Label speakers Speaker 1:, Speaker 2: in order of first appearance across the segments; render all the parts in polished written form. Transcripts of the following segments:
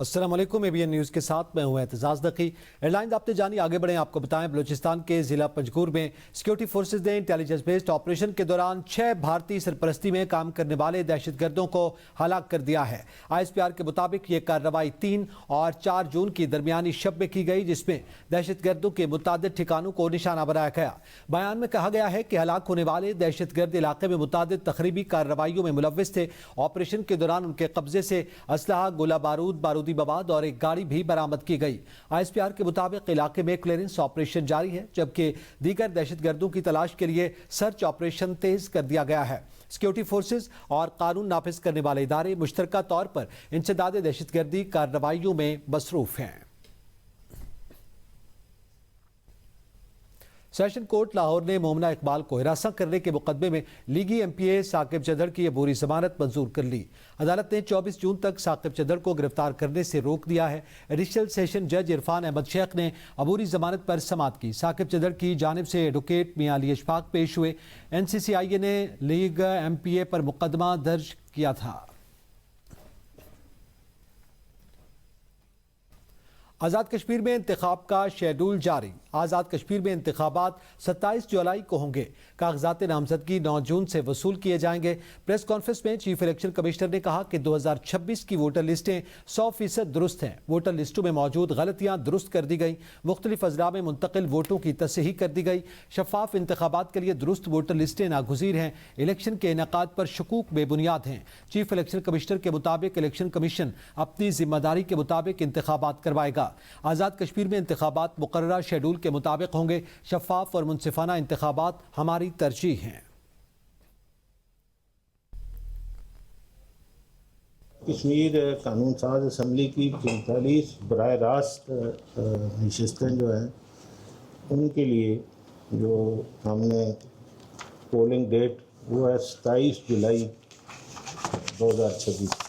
Speaker 1: अस्सलाम वालेकुम। ABN news के साथ मैं हूं एतजाज नकी। एयरलाइन आपने जानी आगे बढ़ें, आपको बताएं बलूचिस्तान के जिला पंजगुर में सिक्योरिटी फोर्सेज ने इंटेलिजेंस बेस्ड ऑपरेशन के दौरान 6 भारतीय सरपरस्ती में काम करने वाले दहशतगर्दों को हलाक कर दिया है। ISPR के मुताबिक ये कार्रवाई 3 और 4 जून की दरमियानी शब में की गई, जिसमें दहशतगर्दों के मुतादिद ठिकानों को निशाना बनाया गया। बयान में कहा गया है कि हलाक होने वाले दहशतगर्द इलाके में मुतादिद तखरीबी कार्रवाइयों में मुलव्विस थे। ऑपरेशन के दौरान उनके कब्जे से असलहा, गोला बारूद, बारूदी मवाद और एक गाड़ी भी बरामद की गई। ISPR के मुताबिक इलाके में क्लियरेंस ऑपरेशन जारी है, जबकि दीगर दहशतगर्दों की तलाश के लिए सर्च ऑपरेशन तेज कर दिया गया है। सिक्योरिटी फोर्सेज और कानून नाफिज करने वाले इदारे मुश्तरका तौर पर इंसदाद दहशतगर्दी कार्रवाइयों में मसरूफ हैं। सेशन कोर्ट लाहौर ने मोमना इकबाल को हिरासत करने के मुकदमे में लीगी MPA साकिब चदर की अबूरी जमानत मंजूर कर ली। अदालत ने 24 जून तक साकिब चदर को गिरफ्तार करने से रोक दिया है। एडिशनल सेशन जज इरफान अहमद शेख ने अबूरी जमानत पर समाअत की। साकिब चदर की जानिब से एडवोकेट मियां अली अशफाक पेश हुए। NCCIA ने लीग MPA पर मुकदमा दर्ज किया था। आज़ाद कश्मीर में इंतखाब का शेड्यूल जारी। आज़ाद कश्मीर में इंतखाबात 27 जुलाई को होंगे। कागजात नामजदगी 9 जून से वसूल किए जाएंगे। प्रेस कॉन्फ्रेंस में चीफ इलेक्शन कमिश्नर ने कहा कि 2026 की वोटर लिस्टें 100% दुरुस्त हैं। वोटर लिस्टों में मौजूद गलतियां दुरुस्त कर दी गई। मुख्तलिफ अजला में मुंतकिल वोटों की तसही कर दी गई। शफाफ इंतखाबात के लिए दुरुस्त वोटर लिस्टें नागुज़ीर हैं। इलेक्शन के इनेकाद पर शकूक बेबुनियाद हैं। चीफ इलेक्शन कमिश्नर के मुताबिक इलेक्शन कमीशन अपनी जिम्मेदारी के मुताबिक इंतखाबात करवाएगा। आज़ाद कश्मीर में इंतखाबात मुकर्ररा शेड्यूल के मुताबिक होंगे। शफाफ और मुनसिफाना इंतखाबात हमारी तरजीह हैं।
Speaker 2: कश्मीर कानून साज असम्बली की 45 बराह रास्त नशस्तें जो हैं उनके लिए जो हमने पोलिंग डेट वो है 27 जुलाई 2026।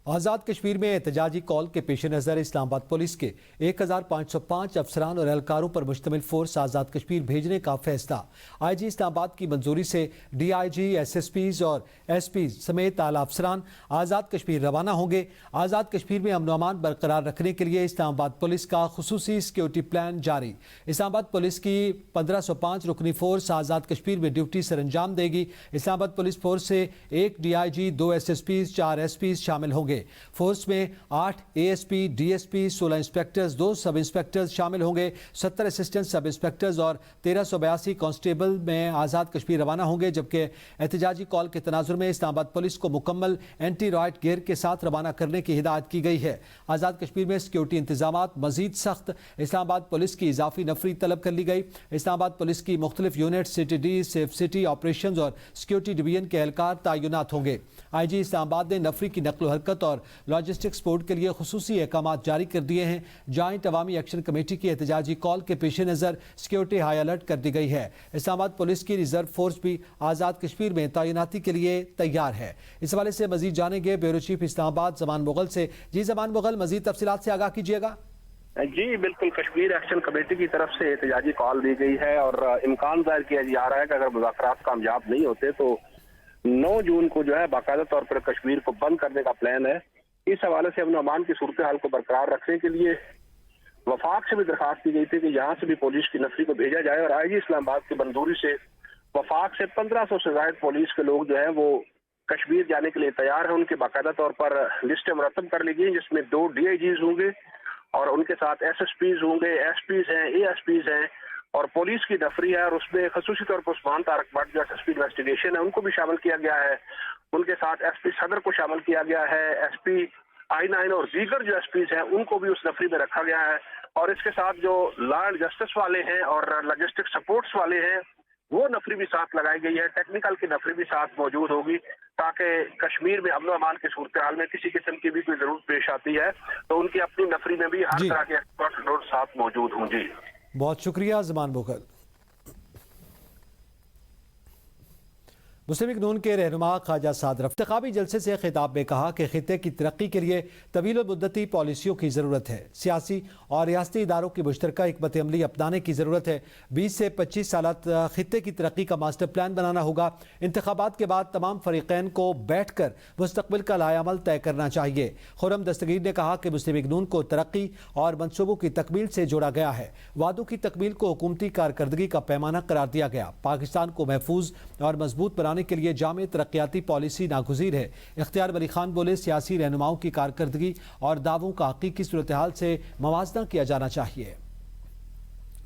Speaker 1: आज़ाद कश्मीर में एहतजाजी कॉल के पेश नज़र इस्लामाबाद पुलिस के 1505 अफसरान और एहलकारों पर मुश्तमिल फोर्स आज़ाद कश्मीर भेजने का फैसला। IG इस्लामाबाद की मंजूरी से DIG, SSPs और SPs समेत आला अफसरान आज़ाद कश्मीर रवाना होंगे। आज़ाद कश्मीर में अमन व अमान बरकरार रखने के लिए इस्लामाबाद पुलिस का खुसूसी सिक्योरिटी प्लान जारी। इस्लामाबाद पुलिस की 1505 रुकनी फोर्स आज़ाद कश्मीर में ड्यूटी सर अंजाम देगी। इस्लामाबाद पुलिस फोर्स से 1 DIG, 2 SSPs, 4 SPs शामिल होंगे। फोर्स में 8 ASP, DSP, 16 इंस्पेक्टर्स, 2 सब इंस्पेक्टर्स शामिल होंगे। 70 असिस्टेंट सब इंस्पेक्टर्स और 1382 कांस्टेबल में आज़ाद कश्मीर रवाना होंगे। जबकि एहतजाजी कॉल के तनाजुर में इस्लामाबाद पुलिस को मुकम्मल एंटी रॉयट गियर के साथ रवाना करने की हिदायत की गई है। आज़ाद कश्मीर में सिक्योरिटी इंतजामात मजीद सख्त। इस्लामाबाद पुलिस की इजाफी नफरी तलब कर ली गई। इस्लामाबाद पुलिस की मुख्तलिफ unit CTD, safe city operation और सिक्योरिटी डिवीजन के एहलकार तैनात होंगे। IG इस्लामाबाद ने नफरी की नकलो हरकत और लॉजिस्टिक सपोर्ट के लिए खुसूसी अहकाम जारी कर दिए हैं। जॉइंट अवामी एक्शन कमेटी की एहतजाजी कॉल के पेश नज़र सिक्योरिटी हाई अलर्ट कर दी गई है। इस्लामाबाद पुलिस की रिजर्व फोर्स भी आज़ाद कश्मीर में तैनाती के लिए तैयार है। इस हवाले से मजीद जानेंगे ब्यूरो चीफ इस्लामाबाद जमान मुगल से। जी जमान मुगल, मजीद तफसीलात से आगाह कीजिएगा।
Speaker 3: जी बिल्कुल, कश्मीर एक्शन कमेटी की तरफ से एहतजाजी कॉल दी गई है और इम्कान जाहिर किया जा रहा है कि अगर मुज़ाकरात कामयाब नहीं होते तो 9 जून को जो है बाकायदा तौर पर कश्मीर को बंद करने का प्लान है। इस हवाले से अमन अमान की सूरत हाल को बरकरार रखने के लिए वफाक से भी दरखास्त की गई थी कि यहाँ से भी पुलिस की नफरी को भेजा जाए और IG इस्लामाबाद की मंजूरी से वफाक से 1500 से ज्यादा पुलिस के लोग जो है वो कश्मीर जाने के लिए तैयार है। उनके बाकायदा तौर पर लिस्टें मुरतब कर ली गई, जिसमें 2 DIGs होंगे और उनके साथ SSPs होंगे, SPs हैं, ASPs हैं और पुलिस की नफरी है। और उसमें खसूसी तौर पर उस्मान तारक भट्ट जो SSP इन्वेस्टिगेशन है उनको भी शामिल किया गया है। उनके साथ SP सदर को शामिल किया गया है। SP I9 और दीगर जो SPs हैं उनको भी उस नफरी में रखा गया है। और इसके साथ जो लॉ एंड जस्टिस वाले हैं और लॉजिस्टिक सपोर्ट्स वाले हैं वो नफरी भी साथ लगाई गई है। टेक्निकल की नफरी भी साथ मौजूद होगी ताकि कश्मीर में अमन व अमान की सूरत हाल में किसी किस्म की भी कोई जरूरत पेश आती है तो उनकी अपनी नफरी में भी हर तरह के एक्सपर्ट साथ मौजूद हों। जी बहुत
Speaker 1: शुक्रिया जमान मुगल। مسلم لیگ نون کے رہنما خواجہ سعد رفیق انتخابی جلسے سے خطاب میں کہا کہ خطے کی ترقی کے لیے طویل المدتی پالیسیوں کی ضرورت ہے، سیاسی اور ریاستی اداروں کی مشترکہ حکمت عملی اپنانے کی ضرورت ہے، 20 سے 25 سالہ خطے کی ترقی کا ماسٹر پلان بنانا ہوگا۔ انتخابات کے بعد تمام فریقین کو بیٹھ کر مستقبل کا لائحہ عمل طے کرنا چاہیے۔ خرم دستگیر نے کہا کہ مسلم لیگ نون کو ترقی اور منصوبوں کی تکمیل سے جوڑا گیا ہے، وعدوں کی تکمیل کو حکومتی کارکردگی کا پیمانہ قرار دیا گیا۔ پاکستان کو محفوظ اور مضبوط بنانے کے لیے جامع ترقیاتی پالیسی ناگزیر ہے۔ اختیار ولی خان بولے، سیاسی رہنماؤں کی کارکردگی اور دعووں کا حقیقی صورتحال سے موازنہ کیا جانا چاہیے۔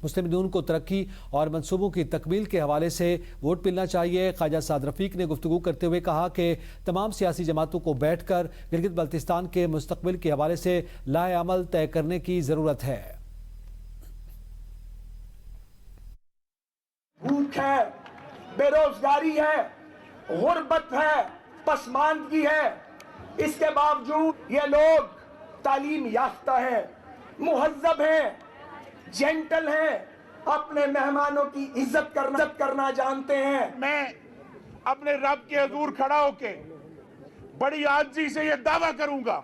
Speaker 1: مسلم نون کو ترقی اور منصوبوں کی تکمیل کے حوالے سے ووٹ ملنا چاہیے۔ خواجہ سعد رفیق نے گفتگو کرتے ہوئے کہا کہ تمام سیاسی جماعتوں کو بیٹھ کر گلگت بلتستان کے مستقبل کے حوالے سے لائحہ عمل طے کرنے کی ضرورت ہے۔
Speaker 4: بھوک ہے، بے روزگاری ہے، غربت ہے، پسماندگی ہے، اس کے باوجود یہ لوگ تعلیم یافتہ ہیں، مہذب ہیں، جینٹل ہیں، اپنے مہمانوں کی عزت کرنا جانتے ہیں۔
Speaker 5: میں اپنے رب کے حضور کھڑا ہو کے بڑی عاجزی سے یہ دعویٰ کروں گا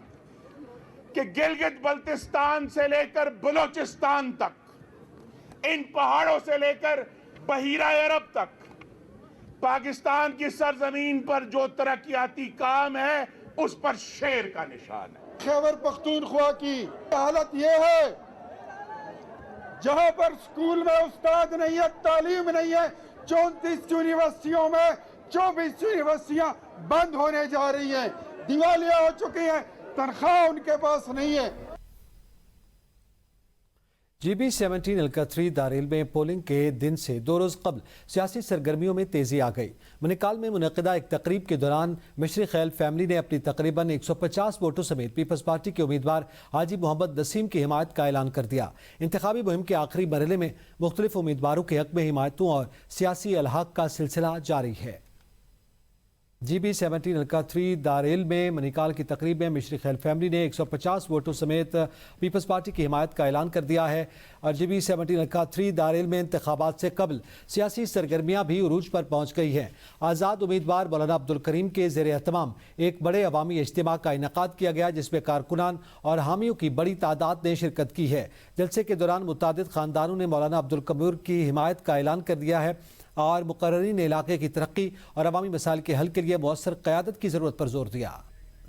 Speaker 5: کہ گلگت بلتستان سے لے کر بلوچستان تک، ان پہاڑوں سے لے کر بحیرہ عرب تک، پاکستان کی سرزمین پر جو ترقیاتی کام ہے اس پر شیر کا نشان ہے۔
Speaker 6: خیبر پختونخوا کی حالت یہ ہے جہاں پر سکول میں استاد نہیں ہے، تعلیم نہیں ہے، 34 یونیورسٹیوں میں 24 یونیورسٹیاں بند ہونے جا رہی ہیں، دیوالیہ ہو چکی ہیں، تنخواہ ان کے پاس نہیں ہے۔
Speaker 1: جی بی 17 الکا 3 دارالعلم میں پولنگ کے دن سے 2 روز قبل سیاسی سرگرمیوں میں تیزی آ گئی۔ منیکال میں منعقدہ ایک تقریب کے دوران مشری خیل فیملی نے اپنی تقریباً 150 ووٹوں سمیت پیپلز پارٹی کے امیدوار حاجی محمد نسیم کی حمایت کا اعلان کر دیا۔ انتخابی مہم کے آخری مرحلے میں مختلف امیدواروں کے حق میں حمایتوں اور سیاسی الحاق کا سلسلہ جاری ہے۔ جی بی 17 الکا 3 دارالعلم میں منیکال کی تقریب میں مشری خیل فیملی نے 150 ووٹوں سمیت پیپلز پارٹی کی حمایت کا اعلان کر دیا ہے، اور جی بی 17 الکا 3 دارالعلم میں انتخابات سے قبل سیاسی سرگرمیاں بھی عروج پر پہنچ گئی ہیں۔ آزاد امیدوار مولانا عبدالکریم کے زیر اہتمام ایک بڑے عوامی اجتماع کا انعقاد کیا گیا، جس میں کارکنان اور حامیوں کی بڑی تعداد نے شرکت کی ہے۔ جلسے کے دوران متعدد خاندانوں نے مولانا عبدالکمور کی حمایت کا اعلان کر دیا ہے اور مقررین علاقے کی ترقی اور عوامی مسائل کے حل کے لیے مؤثر قیادت کی ضرورت پر زور دیا۔